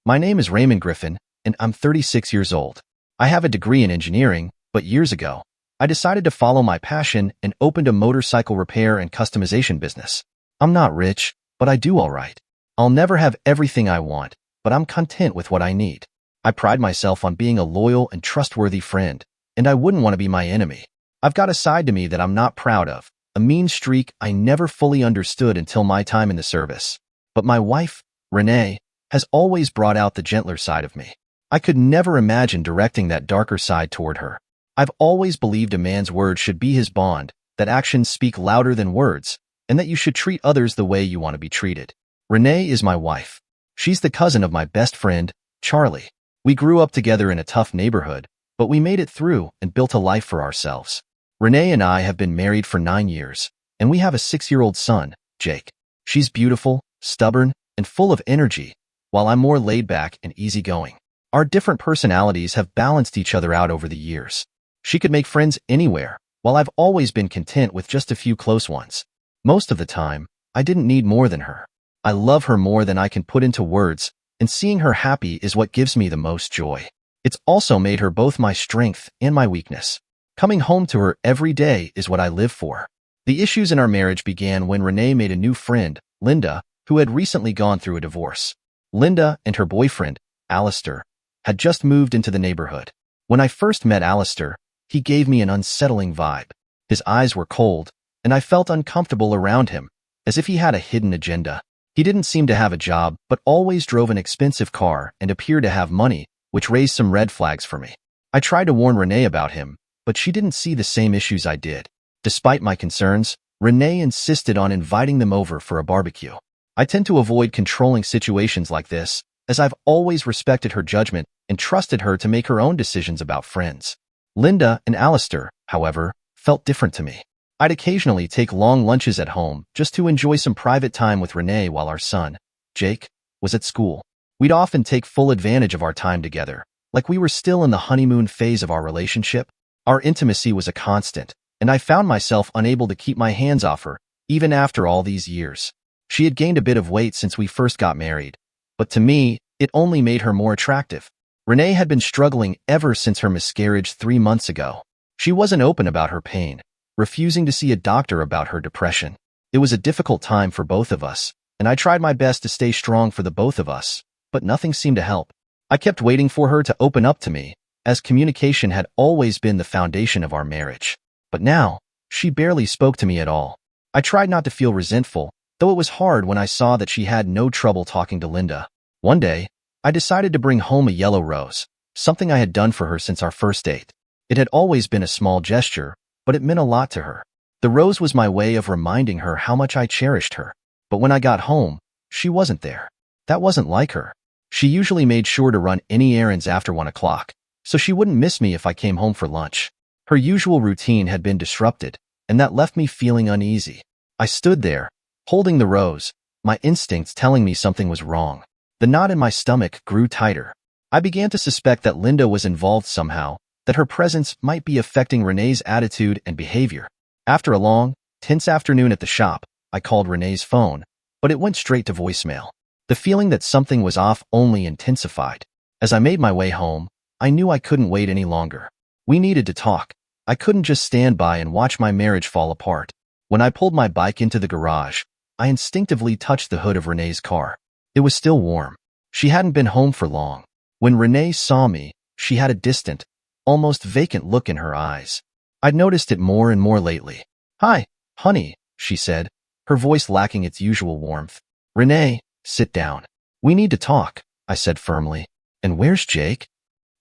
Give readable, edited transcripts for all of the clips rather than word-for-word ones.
My name is Raymond Griffin, and I'm 36 years old. I have a degree in engineering, but years ago, I decided to follow my passion and opened a motorcycle repair and customization business. I'm not rich, but I do all right. I'll never have everything I want, but I'm content with what I need. I pride myself on being a loyal and trustworthy friend, and I wouldn't want to be my enemy. I've got a side to me that I'm not proud of, a mean streak I never fully understood until my time in the service. But my wife, Renee, has always brought out the gentler side of me. I could never imagine directing that darker side toward her. I've always believed a man's word should be his bond, that actions speak louder than words, and that you should treat others the way you want to be treated. Renee is my wife. She's the cousin of my best friend, Charlie. We grew up together in a tough neighborhood, but we made it through and built a life for ourselves. Renee and I have been married for 9 years, and we have a 6-year-old son, Jake. She's beautiful, stubborn, and full of energy, while I'm more laid-back and easygoing. Our different personalities have balanced each other out over the years. She could make friends anywhere, while I've always been content with just a few close ones. Most of the time, I didn't need more than her. I love her more than I can put into words, and seeing her happy is what gives me the most joy. It's also made her both my strength and my weakness. Coming home to her every day is what I live for. The issues in our marriage began when Renee made a new friend, Linda, who had recently gone through a divorce. Linda and her boyfriend, Alistair, had just moved into the neighborhood. When I first met Alistair, he gave me an unsettling vibe. His eyes were cold, and I felt uncomfortable around him, as if he had a hidden agenda. He didn't seem to have a job, but always drove an expensive car and appeared to have money, which raised some red flags for me. I tried to warn Renee about him, but she didn't see the same issues I did. Despite my concerns, Renee insisted on inviting them over for a barbecue. I tend to avoid controlling situations like this, as I've always respected her judgment and trusted her to make her own decisions about friends. Linda and Alistair, however, felt different to me. I'd occasionally take long lunches at home just to enjoy some private time with Renee while our son, Jake, was at school. We'd often take full advantage of our time together, like we were still in the honeymoon phase of our relationship. Our intimacy was a constant, and I found myself unable to keep my hands off her, even after all these years. She had gained a bit of weight since we first got married, but to me, it only made her more attractive. Renee had been struggling ever since her miscarriage 3 months ago. She wasn't open about her pain, refusing to see a doctor about her depression. It was a difficult time for both of us, and I tried my best to stay strong for the both of us, but nothing seemed to help. I kept waiting for her to open up to me, as communication had always been the foundation of our marriage. But now, she barely spoke to me at all. I tried not to feel resentful, though it was hard when I saw that she had no trouble talking to Linda. One day, I decided to bring home a yellow rose, something I had done for her since our first date. It had always been a small gesture, but it meant a lot to her. The rose was my way of reminding her how much I cherished her. But when I got home, she wasn't there. That wasn't like her. She usually made sure to run any errands after 1 o'clock, so she wouldn't miss me if I came home for lunch. Her usual routine had been disrupted, and that left me feeling uneasy. I stood there, holding the rose, my instincts telling me something was wrong. The knot in my stomach grew tighter. I began to suspect that Linda was involved somehow, that her presence might be affecting Renee's attitude and behavior. After a long, tense afternoon at the shop, I called Renee's phone, but it went straight to voicemail. The feeling that something was off only intensified. As I made my way home, I knew I couldn't wait any longer. We needed to talk. I couldn't just stand by and watch my marriage fall apart. When I pulled my bike into the garage, I instinctively touched the hood of Renee's car. It was still warm. She hadn't been home for long. When Renee saw me, she had a distant, almost vacant look in her eyes. I'd noticed it more and more lately. "Hi, honey," she said, her voice lacking its usual warmth. "Renee, sit down. We need to talk," I said firmly. "And where's Jake?"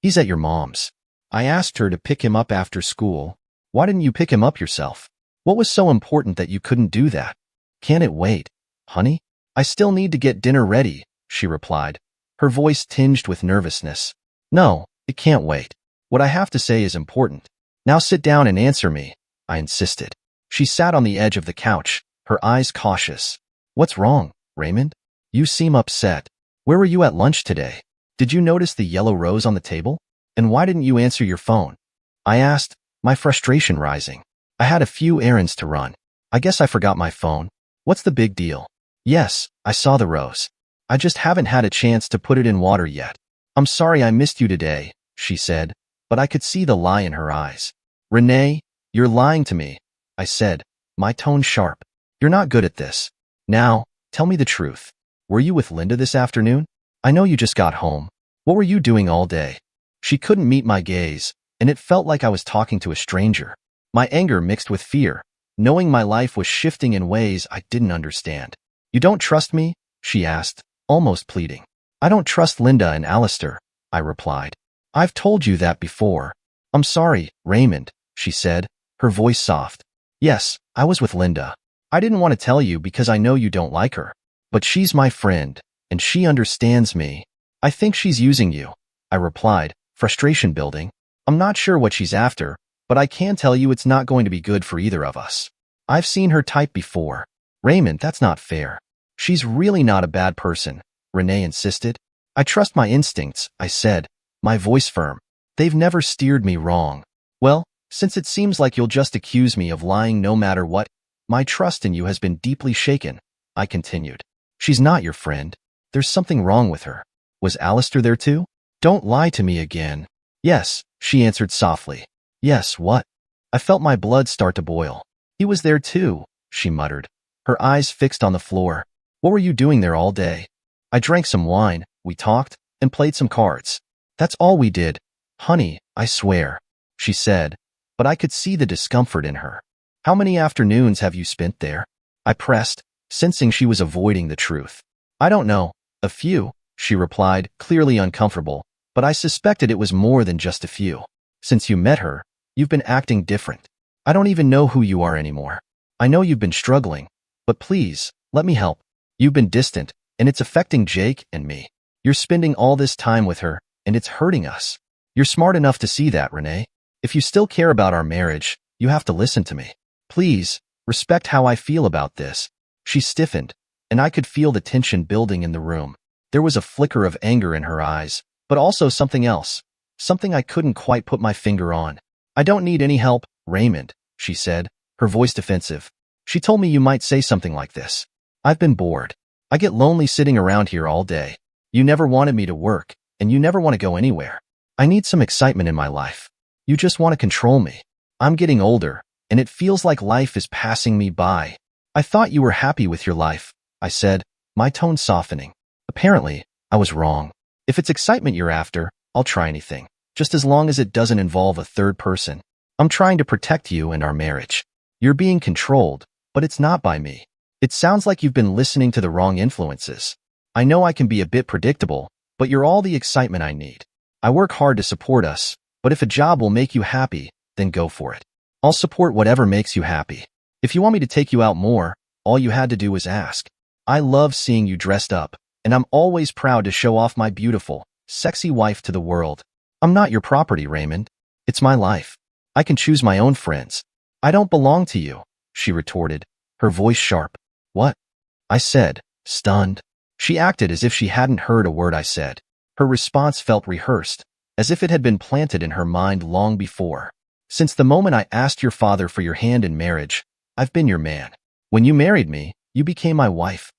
"He's at your mom's. I asked her to pick him up after school. Why didn't you pick him up yourself? What was so important that you couldn't do that?" "Can't it wait, honey? I still need to get dinner ready," she replied, her voice tinged with nervousness. "No, it can't wait. What I have to say is important. Now sit down and answer me," I insisted. She sat on the edge of the couch, her eyes cautious. "What's wrong, Raymond? You seem upset. Where were you at lunch today? Did you notice the yellow rose on the table? And why didn't you answer your phone?" I asked, my frustration rising. "I had a few errands to run. I guess I forgot my phone. What's the big deal?" "Yes, I saw the rose. I just haven't had a chance to put it in water yet. I'm sorry I missed you today, she said, but I could see the lie in her eyes. Renee, you're lying to me, I said, my tone sharp. You're not good at this. Now, tell me the truth. Were you with Linda this afternoon? I know you just got home. What were you doing all day? She couldn't meet my gaze, and it felt like I was talking to a stranger. My anger mixed with fear, knowing my life was shifting in ways I didn't understand. You don't trust me? She asked, almost pleading. I don't trust Linda and Alistair, I replied. I've told you that before. I'm sorry, Raymond, she said, her voice soft. Yes, I was with Linda. I didn't want to tell you because I know you don't like her. But she's my friend, and she understands me. I think she's using you, I replied, frustration building. I'm not sure what she's after, but I can tell you it's not going to be good for either of us. I've seen her type before. Raymond, that's not fair. She's really not a bad person, Renee insisted. I trust my instincts, I said, my voice firm. They've never steered me wrong. Well, since it seems like you'll just accuse me of lying no matter what, my trust in you has been deeply shaken, I continued. She's not your friend. There's something wrong with her. Was Alistair there too? Don't lie to me again. Yes, she answered softly. Yes, what? I felt my blood start to boil. He was there too, she muttered, her eyes fixed on the floor. What were you doing there all day? I drank some wine, we talked, and played some cards. That's all we did. Honey, I swear, she said, but I could see the discomfort in her. How many afternoons have you spent there? I pressed, sensing she was avoiding the truth. I don't know. A few, she replied, clearly uncomfortable, but I suspected it was more than just a few. Since you met her, you've been acting different. I don't even know who you are anymore. I know you've been struggling, but please, let me help. You've been distant, and it's affecting Jake and me. You're spending all this time with her, and it's hurting us. You're smart enough to see that, Renee. If you still care about our marriage, you have to listen to me. Please, respect how I feel about this. She stiffened, and I could feel the tension building in the room. There was a flicker of anger in her eyes, but also something else, something I couldn't quite put my finger on. I don't need any help, Raymond, she said, her voice defensive. She told me you might say something like this. I've been bored. I get lonely sitting around here all day. You never wanted me to work, and you never want to go anywhere. I need some excitement in my life. You just want to control me. I'm getting older, and it feels like life is passing me by. I thought you were happy with your life, I said, my tone softening. Apparently, I was wrong. If it's excitement you're after, I'll try anything, just as long as it doesn't involve a third person. I'm trying to protect you and our marriage. You're being controlled, but it's not by me. It sounds like you've been listening to the wrong influences. I know I can be a bit predictable, but you're all the excitement I need. I work hard to support us, but if a job will make you happy, then go for it. I'll support whatever makes you happy. If you want me to take you out more, all you had to do was ask. I love seeing you dressed up, and I'm always proud to show off my beautiful, sexy wife to the world. I'm not your property, Raymond. It's my life. I can choose my own friends. I don't belong to you, she retorted, her voice sharp. What? I said, stunned. She acted as if she hadn't heard a word I said. Her response felt rehearsed, as if it had been planted in her mind long before. Since the moment I asked your father for your hand in marriage, I've been your man. When you married me, you became my wife,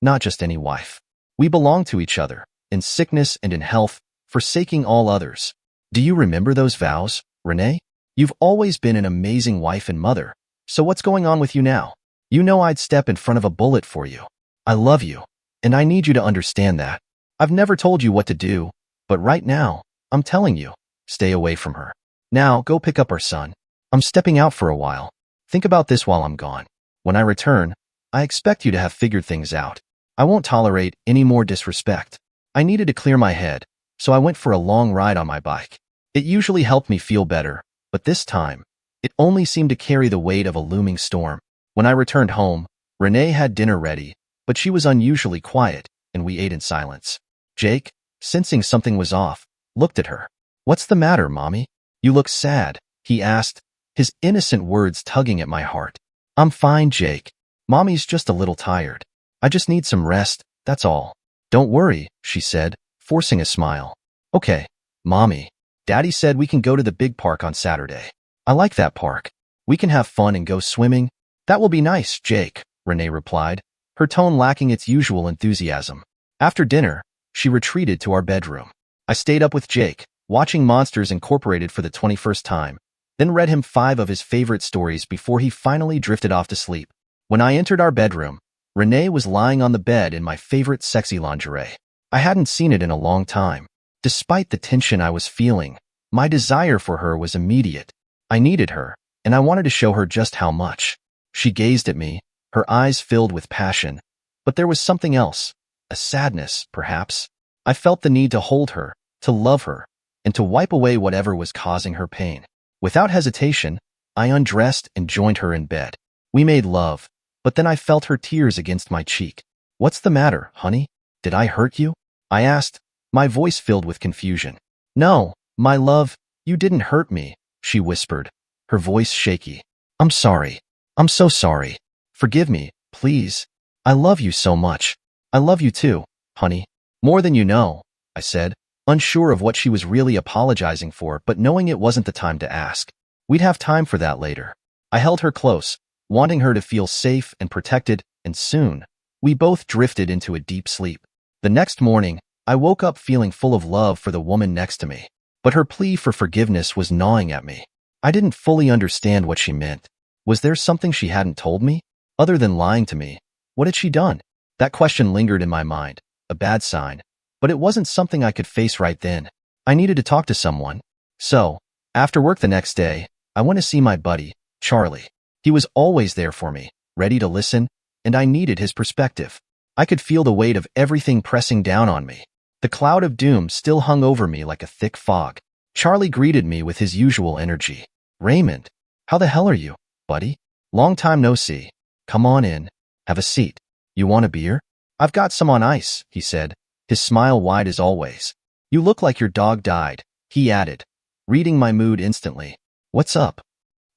not just any wife. We belong to each other, in sickness and in health, forsaking all others. Do you remember those vows, Renee? You've always been an amazing wife and mother, so what's going on with you now? You know I'd step in front of a bullet for you. I love you, and I need you to understand that. I've never told you what to do, but right now, I'm telling you, stay away from her. Now, go pick up our son. I'm stepping out for a while. Think about this while I'm gone. When I return, I expect you to have figured things out. I won't tolerate any more disrespect. I needed to clear my head, so I went for a long ride on my bike. It usually helped me feel better, but this time, it only seemed to carry the weight of a looming storm. When I returned home, Renee had dinner ready, but she was unusually quiet, and we ate in silence. Jake, sensing something was off, looked at her. What's the matter, Mommy? You look sad, he asked, his innocent words tugging at my heart. I'm fine, Jake. Mommy's just a little tired. I just need some rest, that's all. Don't worry, she said, forcing a smile. Okay, Mommy. Daddy said we can go to the big park on Saturday. I like that park. We can have fun and go swimming. That will be nice, Jake, Renee replied, her tone lacking its usual enthusiasm. After dinner, she retreated to our bedroom. I stayed up with Jake, watching Monsters Incorporated for the 21st time, then read him 5 of his favorite stories before he finally drifted off to sleep. When I entered our bedroom, Renee was lying on the bed in my favorite sexy lingerie. I hadn't seen it in a long time. Despite the tension I was feeling, my desire for her was immediate. I needed her, and I wanted to show her just how much. She gazed at me, her eyes filled with passion. But there was something else, a sadness, perhaps. I felt the need to hold her, to love her, and to wipe away whatever was causing her pain. Without hesitation, I undressed and joined her in bed. We made love, but then I felt her tears against my cheek. "What's the matter, honey? Did I hurt you?" I asked, my voice filled with confusion. "No, my love, you didn't hurt me," she whispered, her voice shaky. "I'm sorry. I'm so sorry. Forgive me, please. I love you so much." "I love you too, honey. More than you know," I said, unsure of what she was really apologizing for, but knowing it wasn't the time to ask. We'd have time for that later. I held her close, wanting her to feel safe and protected, and soon, we both drifted into a deep sleep. The next morning, I woke up feeling full of love for the woman next to me, but her plea for forgiveness was gnawing at me. I didn't fully understand what she meant. Was there something she hadn't told me? Other than lying to me, what had she done? That question lingered in my mind, a bad sign. But it wasn't something I could face right then. I needed to talk to someone. So, after work the next day, I went to see my buddy, Charlie. He was always there for me, ready to listen, and I needed his perspective. I could feel the weight of everything pressing down on me. The cloud of doom still hung over me like a thick fog. Charlie greeted me with his usual energy. "Raymond, how the hell are you, buddy? Long time no see. Come on in. Have a seat. You want a beer?" "I've got some on ice," he said, his smile wide as always. "You look like your dog died," he added, reading my mood instantly. "What's up?"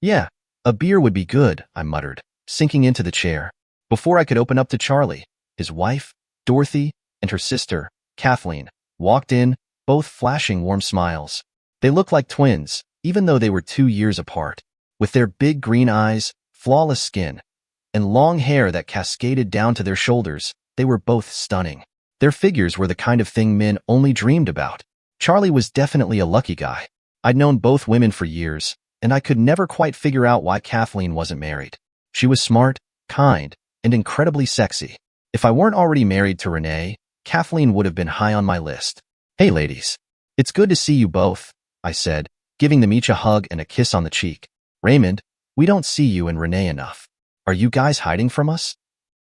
"Yeah, a beer would be good," I muttered, sinking into the chair. Before I could open up to Charlie, his wife, Dorothy, and her sister, Kathleen, walked in, both flashing warm smiles. They looked like twins, even though they were 2 years apart. With their big green eyes, flawless skin, and long hair that cascaded down to their shoulders, they were both stunning. Their figures were the kind of thing men only dreamed about. Charlie was definitely a lucky guy. I'd known both women for years, and I could never quite figure out why Kathleen wasn't married. She was smart, kind, and incredibly sexy. If I weren't already married to Renee, Kathleen would have been high on my list. "Hey ladies, it's good to see you both," I said, giving them each a hug and a kiss on the cheek. "Raymond, we don't see you and Renee enough. Are you guys hiding from us?"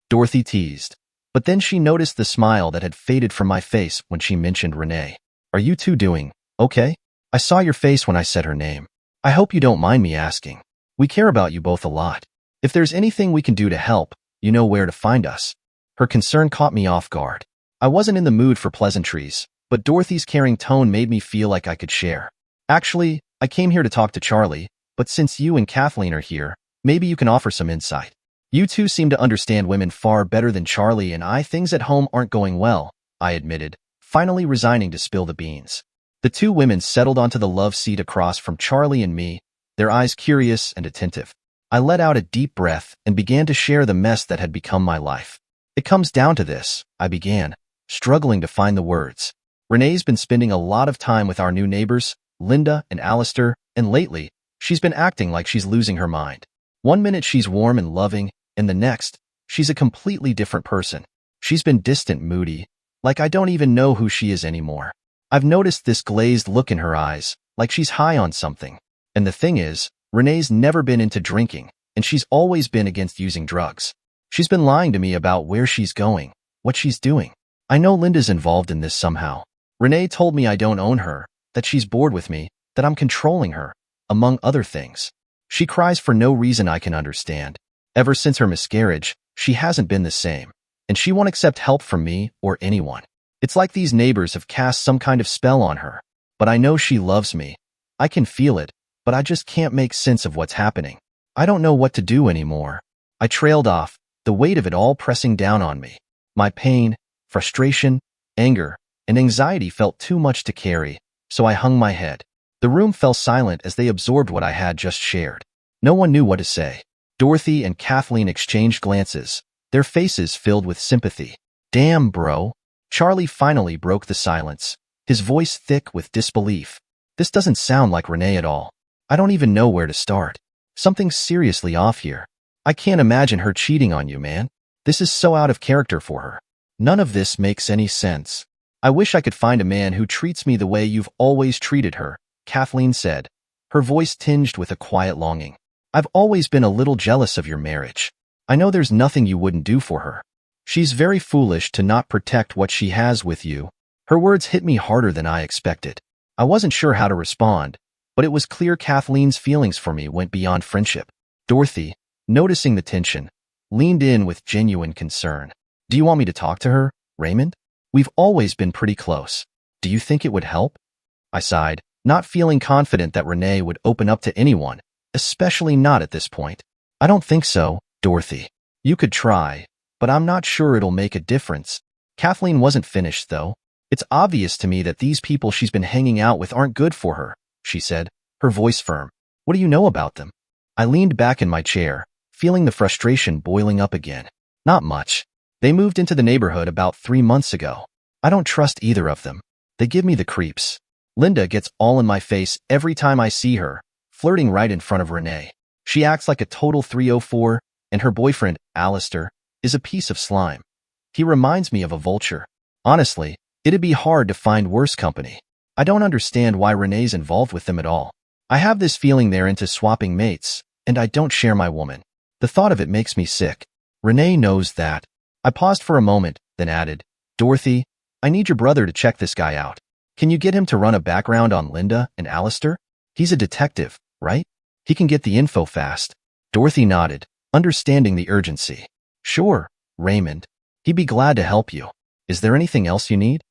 Dorothy teased. But then she noticed the smile that had faded from my face when she mentioned Renee. "Are you two doing okay? I saw your face when I said her name. I hope you don't mind me asking. We care about you both a lot. If there's anything we can do to help, you know where to find us." Her concern caught me off guard. I wasn't in the mood for pleasantries, but Dorothy's caring tone made me feel like I could share. "Actually, I came here to talk to Charlie, but since you and Kathleen are here, maybe you can offer some insight. You two seem to understand women far better than Charlie and I. Things at home aren't going well," I admitted, finally resigning to spill the beans. The two women settled onto the love seat across from Charlie and me, their eyes curious and attentive. I let out a deep breath and began to share the mess that had become my life. "It comes down to this," I began, struggling to find the words. "Renee's been spending a lot of time with our new neighbors, Linda and Alistair, and lately, she's been acting like she's losing her mind. One minute she's warm and loving, and the next, she's a completely different person. She's been distant, moody, like I don't even know who she is anymore. I've noticed this glazed look in her eyes, like she's high on something. And the thing is, Renee's never been into drinking, and she's always been against using drugs. She's been lying to me about where she's going, what she's doing. I know Linda's involved in this somehow. Renee told me I don't own her, that she's bored with me, that I'm controlling her, among other things. She cries for no reason I can understand. Ever since her miscarriage, she hasn't been the same, and she won't accept help from me or anyone. It's like these neighbors have cast some kind of spell on her. But I know she loves me. I can feel it, but I just can't make sense of what's happening. I don't know what to do anymore." I trailed off, the weight of it all pressing down on me. My pain, frustration, anger, and anxiety felt too much to carry, so I hung my head. The room fell silent as they absorbed what I had just shared. No one knew what to say. Dorothy and Kathleen exchanged glances, their faces filled with sympathy. Damn, bro. Charlie finally broke the silence, his voice thick with disbelief. This doesn't sound like Renee at all. I don't even know where to start. Something's seriously off here. I can't imagine her cheating on you, man. This is so out of character for her. None of this makes any sense. I wish I could find a man who treats me the way you've always treated her, Kathleen said, her voice tinged with a quiet longing. I've always been a little jealous of your marriage. I know there's nothing you wouldn't do for her. She's very foolish to not protect what she has with you. Her words hit me harder than I expected. I wasn't sure how to respond, but it was clear Kathleen's feelings for me went beyond friendship. Dorothy, noticing the tension, leaned in with genuine concern. Do you want me to talk to her, Raymond? We've always been pretty close. Do you think it would help? I sighed, not feeling confident that Renee would open up to anyone, especially not at this point. I don't think so, Dorothy. You could try, but I'm not sure it'll make a difference. Kathleen wasn't finished, though. It's obvious to me that these people she's been hanging out with aren't good for her, she said, her voice firm. What do you know about them? I leaned back in my chair, feeling the frustration boiling up again. Not much. They moved into the neighborhood about 3 months ago. I don't trust either of them. They give me the creeps. Linda gets all in my face every time I see her, flirting right in front of Renee. She acts like a total 304, and her boyfriend, Alistair, is a piece of slime. He reminds me of a vulture. Honestly, it'd be hard to find worse company. I don't understand why Renee's involved with them at all. I have this feeling they're into swapping mates, and I don't share my woman. The thought of it makes me sick. Renee knows that. I paused for a moment, then added, Dorothy, I need your brother to check this guy out. Can you get him to run a background on Linda and Alistair? He's a detective, right? He can get the info fast. Dorothy nodded, understanding the urgency. Sure, Raymond. He'd be glad to help you. Is there anything else you need?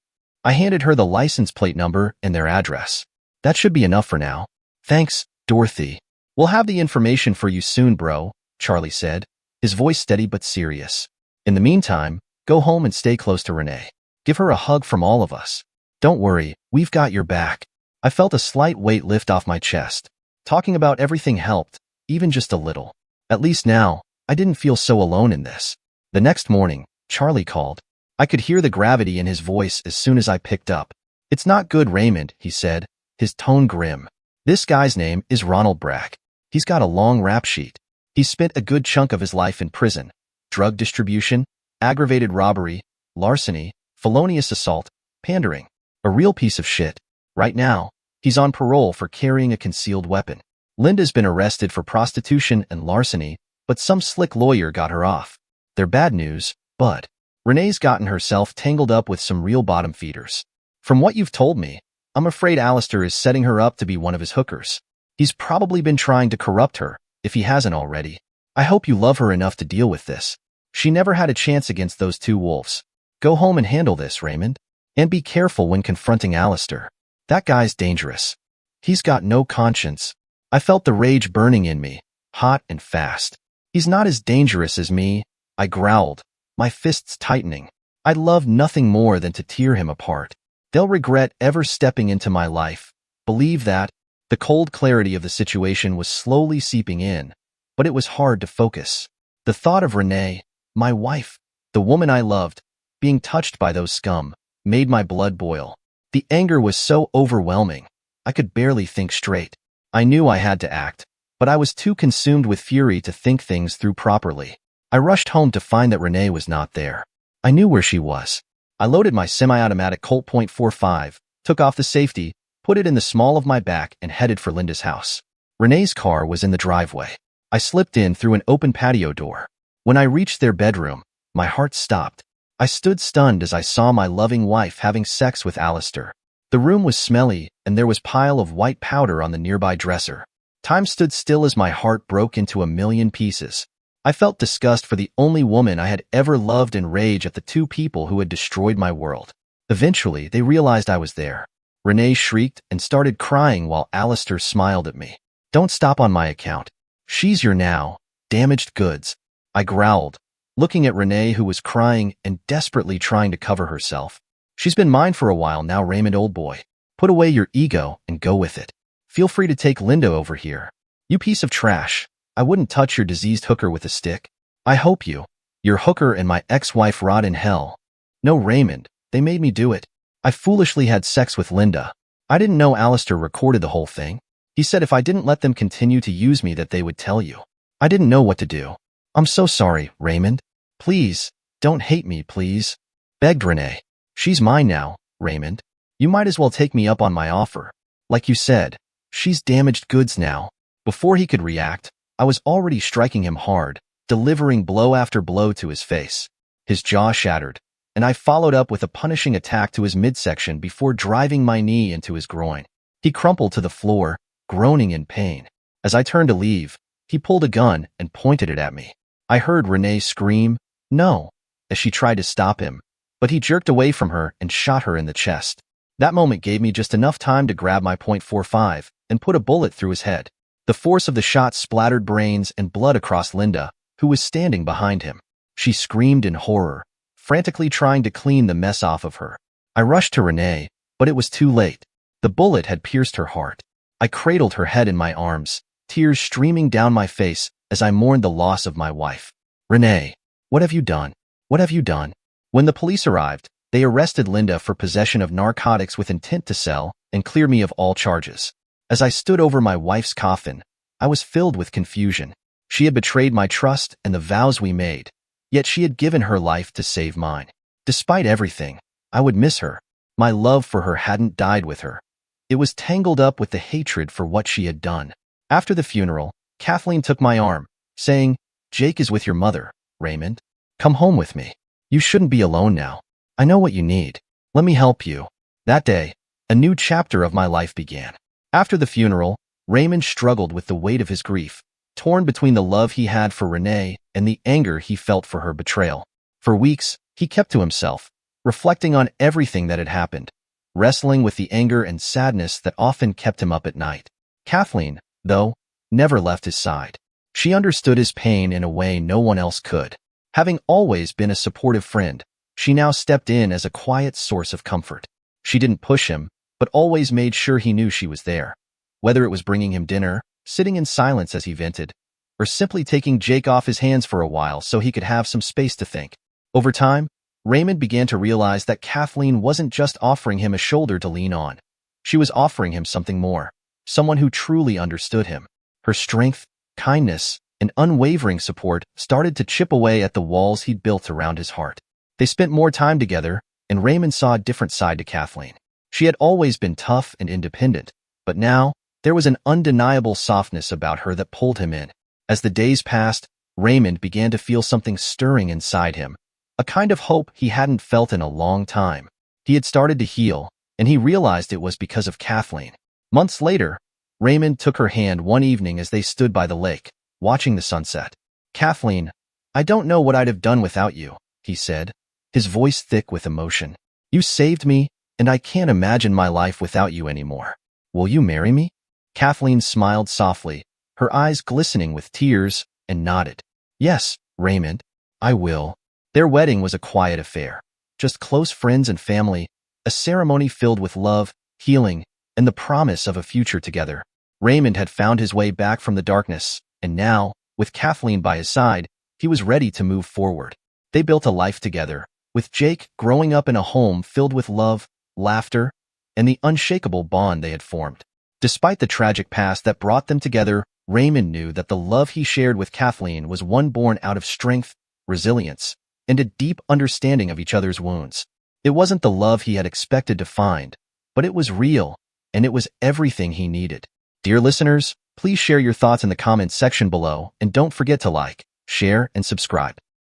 I handed her the license plate number and their address. That should be enough for now. Thanks, Dorothy. We'll have the information for you soon, bro, Charlie said, his voice steady but serious. In the meantime, go home and stay close to Renee. Give her a hug from all of us. Don't worry, we've got your back. I felt a slight weight lift off my chest. Talking about everything helped, even just a little. At least now, I didn't feel so alone in this. The next morning, Charlie called. I could hear the gravity in his voice as soon as I picked up. It's not good, Raymond, he said, his tone grim. This guy's name is Ronald Brack. He's got a long rap sheet. He's spent a good chunk of his life in prison. Drug distribution, aggravated robbery, larceny, felonious assault, pandering. A real piece of shit. Right now, he's on parole for carrying a concealed weapon. Linda's been arrested for prostitution and larceny, but some slick lawyer got her off. They're bad news, but Renee's gotten herself tangled up with some real bottom feeders. From what you've told me, I'm afraid Alistair is setting her up to be one of his hookers. He's probably been trying to corrupt her, if he hasn't already. I hope you love her enough to deal with this. She never had a chance against those two wolves. Go home and handle this, Raymond. And be careful when confronting Alistair. That guy's dangerous. He's got no conscience. I felt the rage burning in me, hot and fast. He's not as dangerous as me, I growled, my fists tightening. I'd love nothing more than to tear him apart. They'll regret ever stepping into my life. Believe that. The cold clarity of the situation was slowly seeping in, but it was hard to focus. The thought of Renee, my wife, the woman I loved, being touched by those scum, made my blood boil. The anger was so overwhelming, I could barely think straight. I knew I had to act, but I was too consumed with fury to think things through properly. I rushed home to find that Renee was not there. I knew where she was. I loaded my semi-automatic Colt .45, took off the safety, put it in the small of my back, and headed for Linda's house. Renee's car was in the driveway. I slipped in through an open patio door. When I reached their bedroom, my heart stopped. I stood stunned as I saw my loving wife having sex with Alistair. The room was smelly, and there was a pile of white powder on the nearby dresser. Time stood still as my heart broke into a million pieces. I felt disgust for the only woman I had ever loved and rage at the two people who had destroyed my world. Eventually, they realized I was there. Renee shrieked and started crying while Alistair smiled at me. Don't stop on my account. She's your now, damaged goods. I growled, looking at Renee who was crying and desperately trying to cover herself. She's been mine for a while now, Raymond, old boy. Put away your ego and go with it. Feel free to take Linda over here. You piece of trash. I wouldn't touch your diseased hooker with a stick. I hope you Your hooker and my ex-wife rot in hell. No, Raymond, they made me do it. I foolishly had sex with Linda. I didn't know Alistair recorded the whole thing. He said if I didn't let them continue to use me that they would tell you. I didn't know what to do. I'm so sorry, Raymond. Please, don't hate me, please. Begged Renee. She's mine now, Raymond. You might as well take me up on my offer. Like you said, she's damaged goods now. Before he could react, I was already striking him hard, delivering blow after blow to his face. His jaw shattered, and I followed up with a punishing attack to his midsection before driving my knee into his groin. He crumpled to the floor, groaning in pain. As I turned to leave, he pulled a gun and pointed it at me. I heard Renee scream, "No," as she tried to stop him, but he jerked away from her and shot her in the chest. That moment gave me just enough time to grab my .45 and put a bullet through his head. The force of the shot splattered brains and blood across Linda, who was standing behind him. She screamed in horror, frantically trying to clean the mess off of her. I rushed to Renee, but it was too late. The bullet had pierced her heart. I cradled her head in my arms, tears streaming down my face as I mourned the loss of my wife. Renee, what have you done? What have you done? When the police arrived, they arrested Linda for possession of narcotics with intent to sell and clear me of all charges. As I stood over my wife's coffin, I was filled with confusion. She had betrayed my trust and the vows we made, yet she had given her life to save mine. Despite everything, I would miss her. My love for her hadn't died with her. It was tangled up with the hatred for what she had done. After the funeral, Kathleen took my arm, saying, "Jake is with your mother, Raymond. Come home with me. You shouldn't be alone now. I know what you need. Let me help you." That day, a new chapter of my life began. After the funeral, Raymond struggled with the weight of his grief, torn between the love he had for Renee and the anger he felt for her betrayal. For weeks, he kept to himself, reflecting on everything that had happened, wrestling with the anger and sadness that often kept him up at night. Kathleen, though, never left his side. She understood his pain in a way no one else could. Having always been a supportive friend, she now stepped in as a quiet source of comfort. She didn't push him, but always made sure he knew she was there. Whether it was bringing him dinner, sitting in silence as he vented, or simply taking Jake off his hands for a while so he could have some space to think. Over time, Raymond began to realize that Kathleen wasn't just offering him a shoulder to lean on. She was offering him something more, someone who truly understood him. Her strength, kindness, and unwavering support started to chip away at the walls he'd built around his heart. They spent more time together, and Raymond saw a different side to Kathleen. She had always been tough and independent, but now, there was an undeniable softness about her that pulled him in. As the days passed, Raymond began to feel something stirring inside him, a kind of hope he hadn't felt in a long time. He had started to heal, and he realized it was because of Kathleen. Months later, Raymond took her hand one evening as they stood by the lake, watching the sunset. "Kathleen, I don't know what I'd have done without you," he said, his voice thick with emotion. "You saved me, and I can't imagine my life without you anymore. Will you marry me?" Kathleen smiled softly, her eyes glistening with tears, and nodded. "Yes, Raymond, I will." Their wedding was a quiet affair, just close friends and family, a ceremony filled with love, healing, and the promise of a future together. Raymond had found his way back from the darkness, and now, with Kathleen by his side, he was ready to move forward. They built a life together, with Jake growing up in a home filled with love, laughter, and the unshakable bond they had formed. Despite the tragic past that brought them together, Raymond knew that the love he shared with Kathleen was one born out of strength, resilience, and a deep understanding of each other's wounds. It wasn't the love he had expected to find, but it was real, and it was everything he needed. Dear listeners, please share your thoughts in the comments section below, and don't forget to like, share, and subscribe.